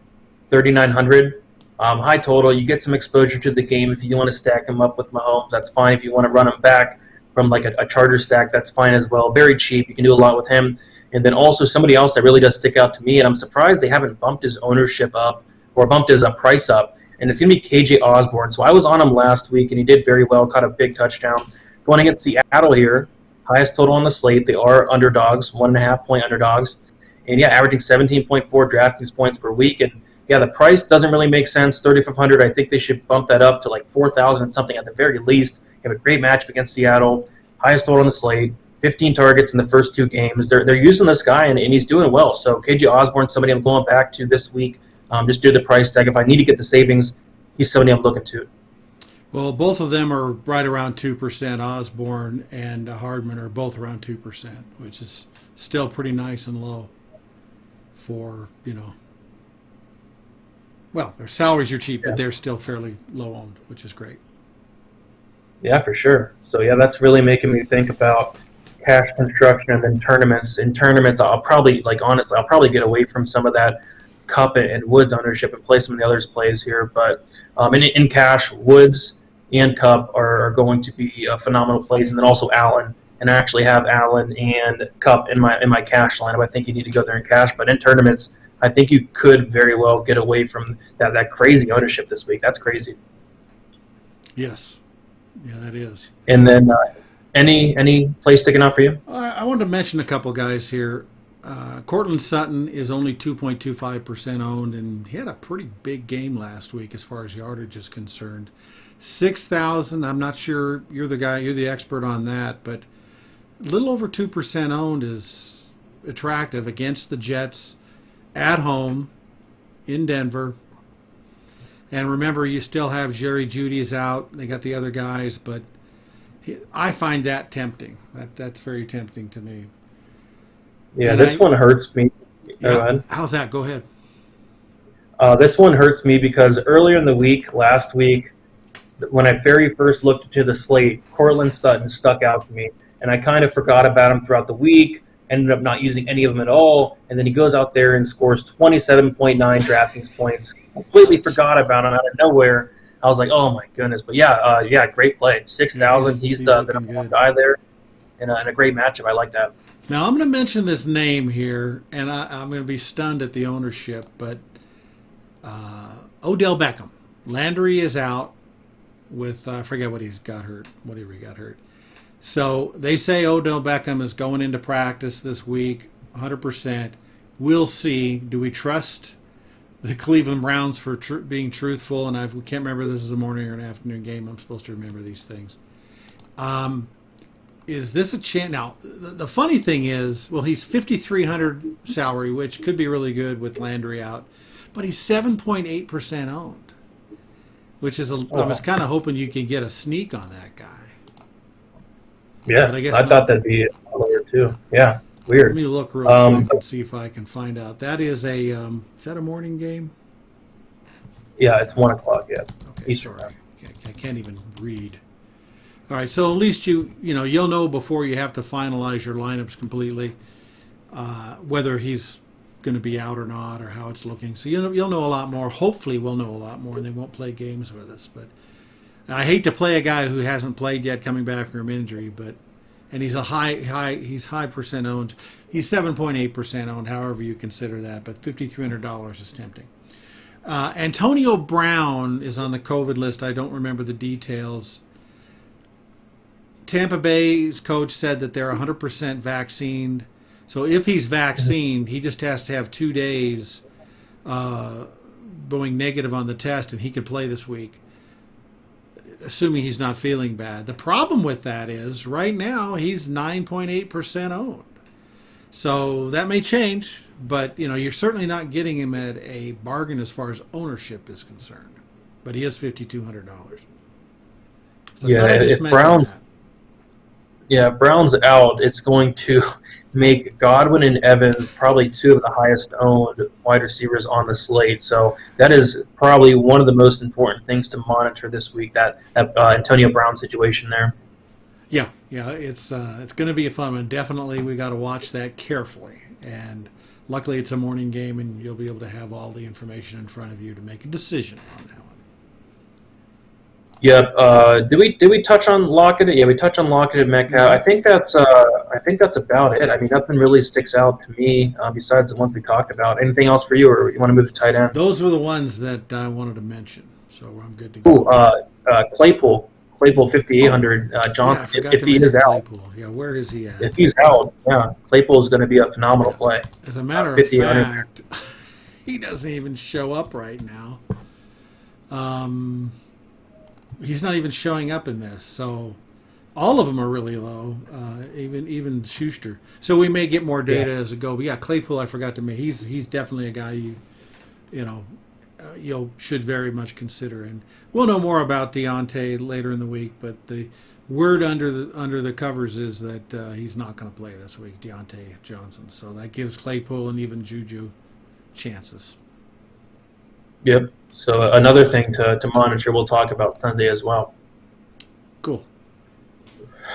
3,900. High total. You get some exposure to the game if you want to stack him up with Mahomes. That's fine. If you want to run him back from like a charter stack, that's fine as well. Very cheap. You can do a lot with him. And then also somebody else that really does stick out to me, and I'm surprised they haven't bumped his ownership up or bumped his price up, and it's going to be KJ Osborne. So I was on him last week, and he did very well, caught a big touchdown. Going against Seattle here, highest total on the slate. They are underdogs, 1.5-point underdogs. And, averaging 17.4 DraftKings points per week. And, the price doesn't really make sense, 3,500. I think they should bump that up to like 4,000 and something at the very least. They have a great matchup against Seattle, highest total on the slate, 15 targets in the first 2 games. They're using this guy, and he's doing well. So KJ Osborne, somebody I'm going back to this week, just due to the price tag. If I need to get the savings, he's somebody I'm looking to. Well, both of them are right around 2%. Osborne and Hardman are both around 2%, which is still pretty nice and low for, well, their salaries are cheap, but they're still fairly low owned, which is great. Yeah, for sure. So, that's really making me think about cash construction and then tournaments. In tournaments, I'll probably, honestly, get away from some of that Kupp and Woods ownership and play some of the others plays here. But in cash, Woods and Kupp are going to be phenomenal plays, and then also Allen. And I actually have Allen and Kupp in my cash lineup. I think you need to go there in cash. But in tournaments, I think you could very well get away from that crazy ownership this week. That's crazy. Yes. Yeah, that is. And then any play sticking out for you? I wanted to mention a couple guys here. Cortland Sutton is only 2.25% owned, and he had a pretty big game last week as far as yardage is concerned. 6,000. I'm not sure you're the expert on that, but a little over 2% owned is attractive against the Jets at home in Denver. And remember, you still have Jerry Jeudy's out. They got the other guys, but I find that tempting. That's very tempting to me. Yeah, and this one hurts me. Yeah, how's that? Go ahead. This one hurts me because earlier in the week, last week, when I very first looked into the slate, Cortland Sutton stuck out to me, and I kind of forgot about him throughout the week, ended up not using any of them at all, and then he goes out there and scores 27.9 DraftKings points. Completely forgot about him out of nowhere. I was like, oh my goodness. But great play. 6,000. He's the number one guy there, and a great matchup. I like that. Now, I'm going to mention this name here, and I'm going to be stunned at the ownership, but Odell Beckham. Landry is out with, I forget what he's got hurt, whatever he got hurt. So they say Odell Beckham is going into practice this week, 100%. We'll see. Do we trust the Cleveland Browns for being truthful? And I can't remember if this is a morning or an afternoon game. I'm supposed to remember these things. Is this a chance? Now, the funny thing is, well, he's 5,300 salary, which could be really good with Landry out, but he's 7.8% owned, which is I was kind of hoping you could get a sneak on that guy. Yeah, I thought that'd be lower too. Yeah, weird. Let me look real quick and see if I can find out. That is is that a morning game? Yeah, it's 1 o'clock. Yeah, okay, sorry, I can't even read. All right, so at least you'll know before you have to finalize your lineups completely whether he's going to be out or not, or how it's looking. So you'll know a lot more. Hopefully, we'll know a lot more, and they won't play games with us. But I hate to play a guy who hasn't played yet, coming back from injury. And he's he's high percent owned. He's 7.8% owned, however you consider that. But $5,300 is tempting. Antonio Brown is on the COVID list. I don't remember the details. Tampa Bay's coach said that they're 100% vaccinated. So if he's vaccinated, he just has to have 2 days going negative on the test, and he could play this week, assuming he's not feeling bad. The problem with that is right now he's 9.8% owned. So that may change, but you're certainly not getting him at a bargain as far as ownership is concerned. But he is $5,200. So if Brown's out, it's going to make Godwin and Evans probably two of the highest owned wide receivers on the slate. So that is probably one of the most important things to monitor this week, that Antonio Brown situation there. Yeah, it's going to be a fun one. Definitely, we got to watch that carefully. And luckily, it's a morning game, and you'll be able to have all the information in front of you to make a decision on that one. Yep. Did we touch on Lockett? Yeah, we touched on Lockett and Metcalf. I think that's about it. I mean, nothing really sticks out to me besides the ones we talked about. Anything else for you, or you want to move to tight end? Those were the ones that I wanted to mention, so I'm good to go. Claypool 5,800. Johnson, if he is out. Claypool. Yeah, where is he at? If he's out, Claypool is going to be a phenomenal play. As a matter of fact, he doesn't even show up right now. He's not even showing up in this, so all of them are really low, even Schuster. So we may get more data as it goes. But yeah, Claypool, I forgot to mention. He's definitely a guy you should very much consider. And we'll know more about Deontay later in the week, but the word under the covers is that he's not going to play this week, Deontay Johnson. So that gives Claypool and even Juju chances. Yep. So another thing to monitor, we'll talk about Sunday as well. Cool.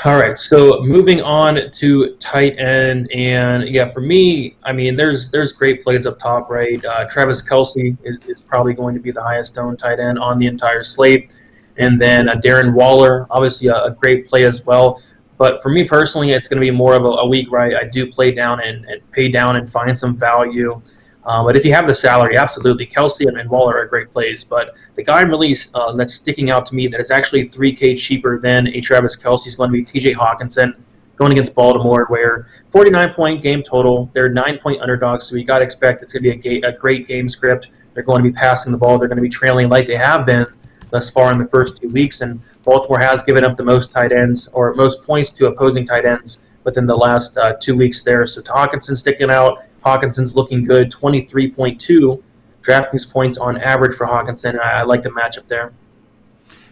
All right, so moving on to tight end, and for me, I mean, there's great plays up top, right? Travis Kelce is probably going to be the highest owned tight end on the entire slate, and then Darren Waller, obviously a great play as well. But for me personally, it's going to be more of a week where I do play down and pay down and find some value. But if you have the salary, absolutely, Kelce and Waller are great plays. But the guy really that's sticking out to me that is actually $3K cheaper than a Travis Kelce is going to be T.J. Hawkinson going against Baltimore, where 49-point game total. They're 9-point underdogs, so you got to expect it's going to be a great game script. They're going to be passing the ball. They're going to be trailing like they have been thus far in the first 2 weeks. And Baltimore has given up the most tight ends or most points to opposing tight ends within the last 2 weeks there. So Hawkinson sticking out. Hawkinson's looking good, 23.2 DraftKings points on average for Hawkinson. I like the matchup there.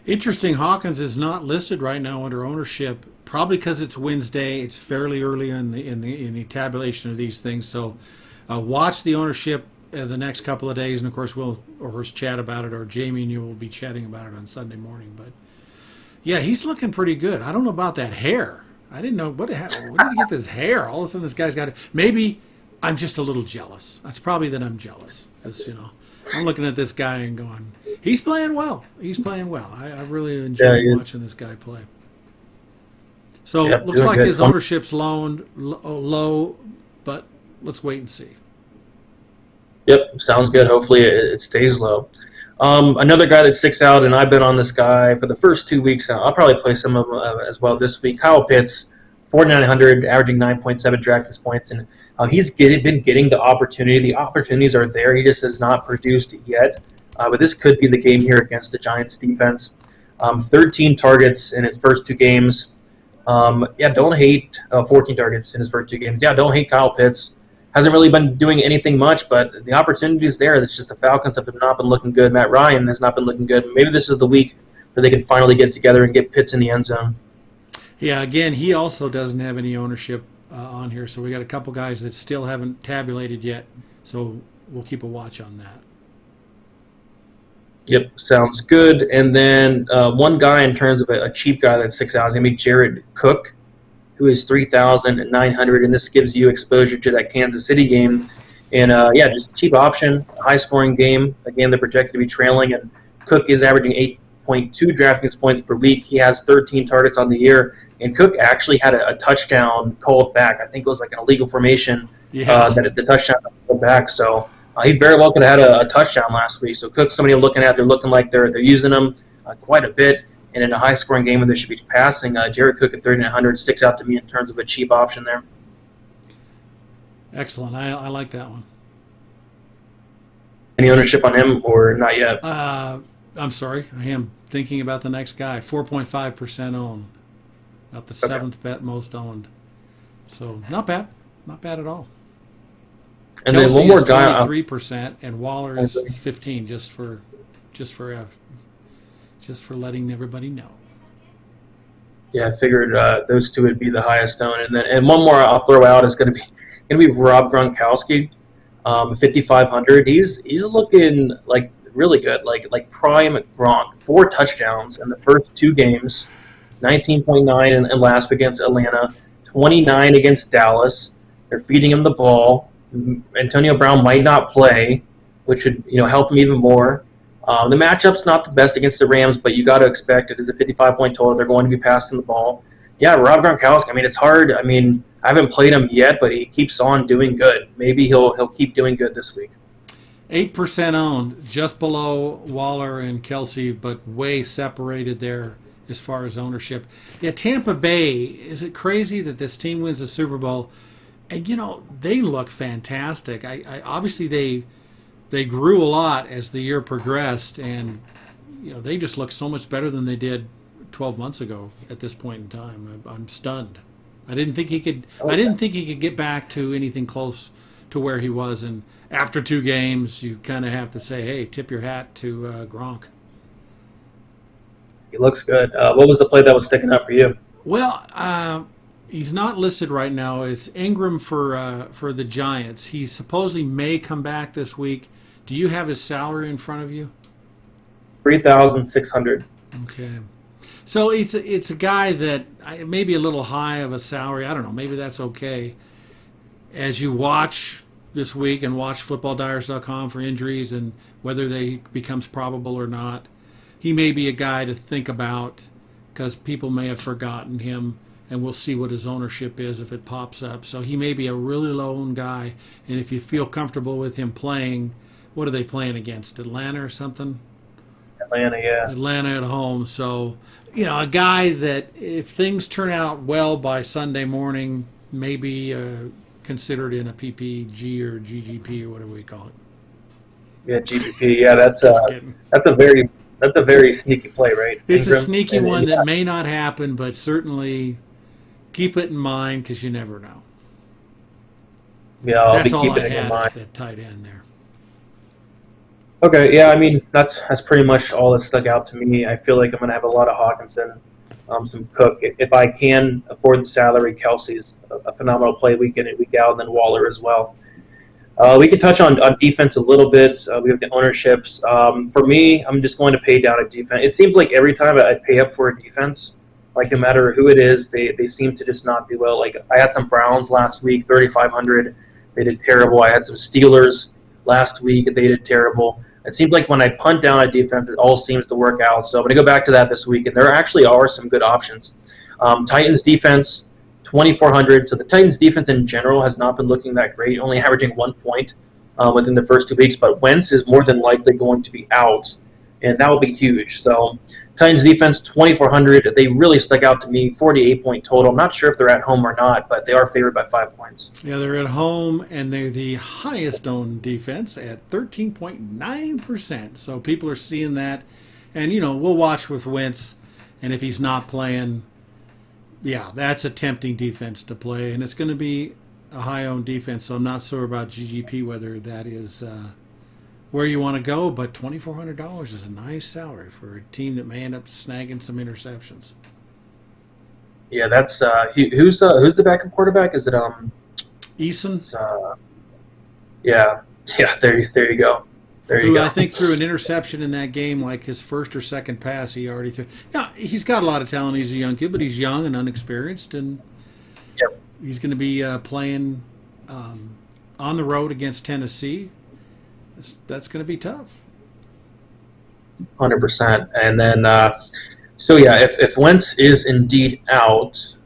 Interesting, Hawkins is not listed right now under ownership, probably because it's Wednesday. It's fairly early in the tabulation of these things. So watch the ownership the next couple of days, and of course we'll chat about it, or Jamie and you will be chatting about it on Sunday morning. But yeah, he's looking pretty good. I don't know about that hair. I didn't know where did he get this hair? All of a sudden, this guy's got it. Maybe I'm just a little jealous. That's probably that I'm jealous. Because, I'm looking at this guy and going, he's playing well. He's playing well. I really enjoy watching this guy play. So looks like his ownership's low, but let's wait and see. Yep, sounds good. Hopefully it stays low. Another guy that sticks out, and I've been on this guy for the first 2 weeks. I'll probably play some of them as well this week. Kyle Pitts. 4,900, averaging 9.7 DraftKings points, and he's been getting the opportunity. The opportunities are there. He just has not produced yet. But this could be the game here against the Giants defense. 13 targets in his first 2 games. Don't hate 14 targets in his first 2 games. Don't hate Kyle Pitts. Hasn't really been doing anything much, but the opportunity is there. It's just the Falcons have not been looking good. Matt Ryan has not been looking good. Maybe this is the week where they can finally get together and get Pitts in the end zone. Yeah, again, he also doesn't have any ownership on here, so we got a couple guys that still haven't tabulated yet, so we'll keep a watch on that. Yep, sounds good. And then one guy in terms of a cheap guy that's 6,000 is going to be Jared Cook, who is 3,900, and this gives you exposure to that Kansas City game. And just cheap option, high scoring game. Again, they're projected to be trailing, and Cook is averaging 8.2 DraftKings points per week. He has 13 targets on the year, and Cook actually had a touchdown called back. I think it was like an illegal formation that the touchdown called back. So he very well could have had a touchdown last week. So Cook's somebody I'm looking at. They're looking like they're using him quite a bit. And in a high-scoring game where they should be passing, Jared Cook at 3,900 sticks out to me in terms of a cheap option there. Excellent. I like that one. Any ownership on him or not yet? I'm sorry. I am thinking about the next guy. 4.5% owned. About the seventh bet most owned. So not bad. Not bad at all. And Kelsey then one more is guy. 23%, and Waller is 15. Just for letting everybody know. Yeah, I figured those two would be the highest owned, and one more I'll throw out is going to be Rob Gronkowski, 5,500. He's looking like really good, like prime Gronk. 4 touchdowns in the first 2 games, 19.9 in last week against Atlanta, 29 against Dallas. They're feeding him the ball. Antonio Brown might not play, which would help him even more. The matchup's not the best against the Rams, but you got to expect it is a 55-point total. They're going to be passing the ball. Yeah, Rob Gronkowski. I mean, it's hard. I mean, I haven't played him yet, but he keeps on doing good. Maybe he'll keep doing good this week. 8% owned, just below Waller and Kelsey, but way separated there as far as ownership. Yeah, Tampa Bay. Is it crazy that this team wins the Super Bowl? And they look fantastic. I obviously they grew a lot as the year progressed, and they just look so much better than they did 12 months ago at this point in time. I'm stunned. I didn't think he could get back to anything close to where he was, and after 2 games you kind of have to say, hey, tip your hat to Gronk. He looks good. What was the play that was sticking out for you? Well, he's not listed right now. It's Ingram for the Giants. He supposedly may come back this week. Do you have his salary in front of you? 3,600. Okay. So it's a guy that maybe a little high of a salary. I don't know. Maybe that's okay. As you watch this week and watch footballdiers.com for injuries and whether they becomes probable or not, he may be a guy to think about because people may have forgotten him, and we'll see what his ownership is if it pops up. So he may be a really low-owned guy, and if you feel comfortable with him playing, what are they playing against? Atlanta or something? Atlanta, yeah. Atlanta at home. So, a guy that if things turn out well by Sunday morning, maybe considered in a PPG or GGP or whatever we call it. Yeah, GPP. Yeah, that's a very sneaky play, right? It's Ingram, a sneaky one that may not happen, but certainly keep it in mind because you never know. Yeah, I'll that's be all keeping I it had in mind. at that tight end there. Okay, yeah, I mean that's pretty much all that stuck out to me. I feel like I'm gonna have a lot of Hawkinson, some Cook. If I can afford the salary, Kelsey's a phenomenal play week in and week out, and then Waller as well. We can touch on defense a little bit. We have the ownerships. For me, I'm just going to pay down a defense. It seems like every time I pay up for a defense, like no matter who it is, they seem to just not do well. Like I had some Browns last week, 3,500. They did terrible. I had some Steelers last week. They did terrible. It seems like when I punt down a defense, it all seems to work out. So I'm going to go back to that this week, and there actually are some good options. Titans defense, 2,400. So the Titans defense in general has not been looking that great, only averaging 1 point within the first 2 weeks. But Wentz is more than likely going to be out, and that will be huge. So Titans defense, 2,400. They really stuck out to me, 48-point total. I'm not sure if they're at home or not, but they are favored by 5 points. Yeah, they're at home, and they're the highest owned defense at 13.9%. So people are seeing that. And, we'll watch with Wentz, and if he's not playing, yeah, that's a tempting defense to play. And it's going to be a high-owned defense, so I'm not sure about GGP whether that is where you want to go, but $2,400 is a nice salary for a team that may end up snagging some interceptions. Yeah, that's who's the backup quarterback? Is it Eason? Yeah. There you go. There you who go. I think threw an interception in that game, like his first or second pass he already threw. Yeah, he's got a lot of talent. He's a young kid, but he's young and unexperienced, and Yep. he's going to be playing on the road against Tennessee. That's going to be tough. 100%. And then, so yeah, if Wentz is indeed out,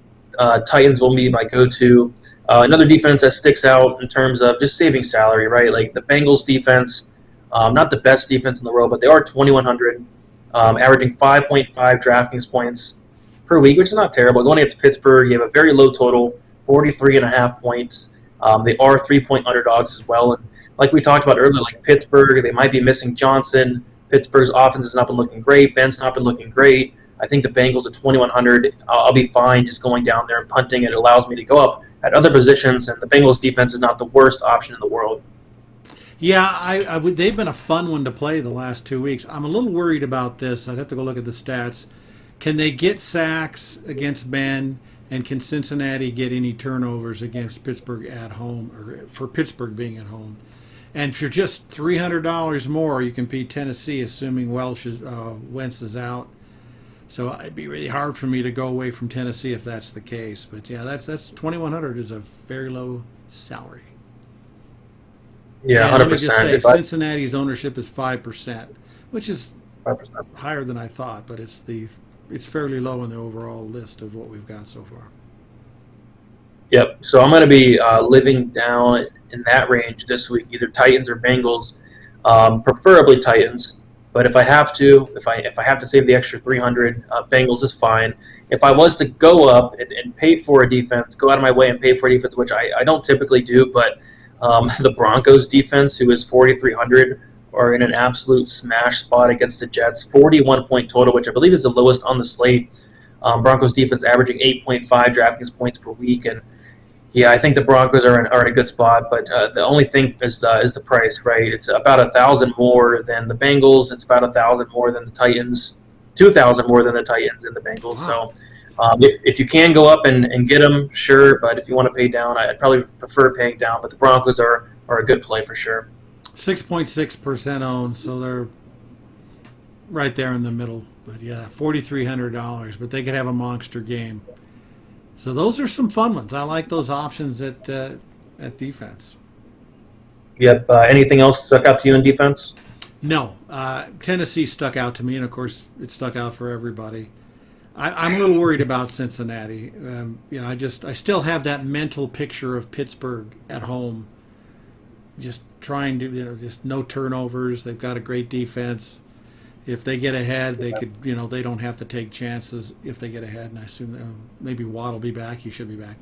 Titans will be my go-to. Another defense that sticks out in terms of just saving salary, right? Like the Bengals defense, not the best defense in the world, but they are 2,100, averaging 5.5 DraftKings points per week, which is not terrible. Going against Pittsburgh, you have a very low total, 43.5 points. They are 3-point underdogs as well. And like we talked about earlier, like Pittsburgh, they might be missing Johnson. Pittsburgh's offense has not been looking great. Ben's not been looking great. I think the Bengals at 2,100, I'll be fine just going down there and punting. It allows me to go up at other positions, and the Bengals defense is not the worst option in the world. Yeah, they've been a fun one to play the last 2 weeks. I'm a little worried about this. I'd have to go look at the stats. Can they get sacks against Ben, and can Cincinnati get any turnovers against Pittsburgh at home, or for Pittsburgh being at home? And for just $300 more, you can beat Tennessee, assuming Wentz is out. So it'd be really hard for me to go away from Tennessee if that's the case. But yeah, that's 2,100 is a very low salary. Yeah, and 100%. Let me just say, Cincinnati's ownership is 5%, which is 5%. higher than I thought, but it's fairly low in the overall list of what we've got so far. Yep. So I'm going to be living down in that range this week, either Titans or Bengals, preferably Titans. But if I have to, if I have to save the extra 300, Bengals is fine. If I was to go up and pay for a defense, go out of my way and pay for a defense, which I don't typically do, but the Broncos defense, who is 4,300, are in an absolute smash spot against the Jets. 41-point total, which I believe is the lowest on the slate. Broncos defense averaging 8.5 DraftKings points per week, and yeah, I think the Broncos are in a good spot, but the only thing is the price, right? It's about 1,000 more than the Bengals. It's about 1,000 more than the Titans. 2,000 more than the Titans and the Bengals. Wow. So if you can go up and get them, sure. But if you want to pay down, I'd probably prefer paying down. But the Broncos are a good play for sure. 6.6% owned, so they're right there in the middle. But yeah, $4,300, but they could have a monster game. So those are some fun ones. I like those options at defense. Yep. Anything else stuck out to you in defense? No. Tennessee stuck out to me, and of course it stuck out for everybody. I'm a little worried about Cincinnati. I still have that mental picture of Pittsburgh at home, just trying to, just no turnovers. They've got a great defense. If they get ahead, they could, they don't have to take chances if they get ahead. And I assume maybe Watt will be back. He should be back.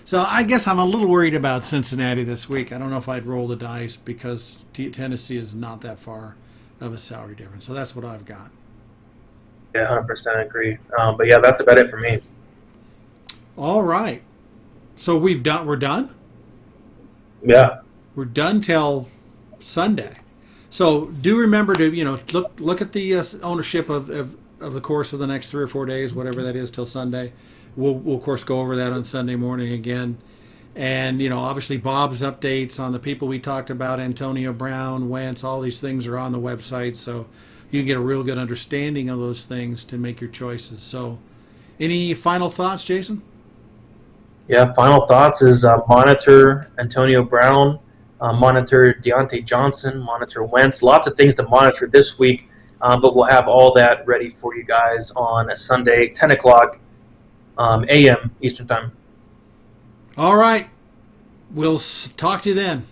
So I guess I'm a little worried about Cincinnati this week. I don't know if I'd roll the dice because Tennessee is not that far of a salary difference. So that's what I've got. Yeah, 100% agree. But yeah, that's about it for me. All right. So we're done? Yeah. We're done till Sunday. So do remember to look at the ownership of the course of the next 3 or 4 days, whatever that is, till Sunday. We'll of course go over that on Sunday morning again, and obviously Bob's updates on the people we talked about, Antonio Brown, Wentz, all these things are on the website, so you can get a real good understanding of those things to make your choices. So, any final thoughts, Jason? Yeah, final thoughts is monitor Antonio Brown. Monitor Deontay Johnson, monitor Wentz. Lots of things to monitor this week, but we'll have all that ready for you guys on Sunday, 10 o'clock a.m. Eastern Time. All right. We'll talk to you then.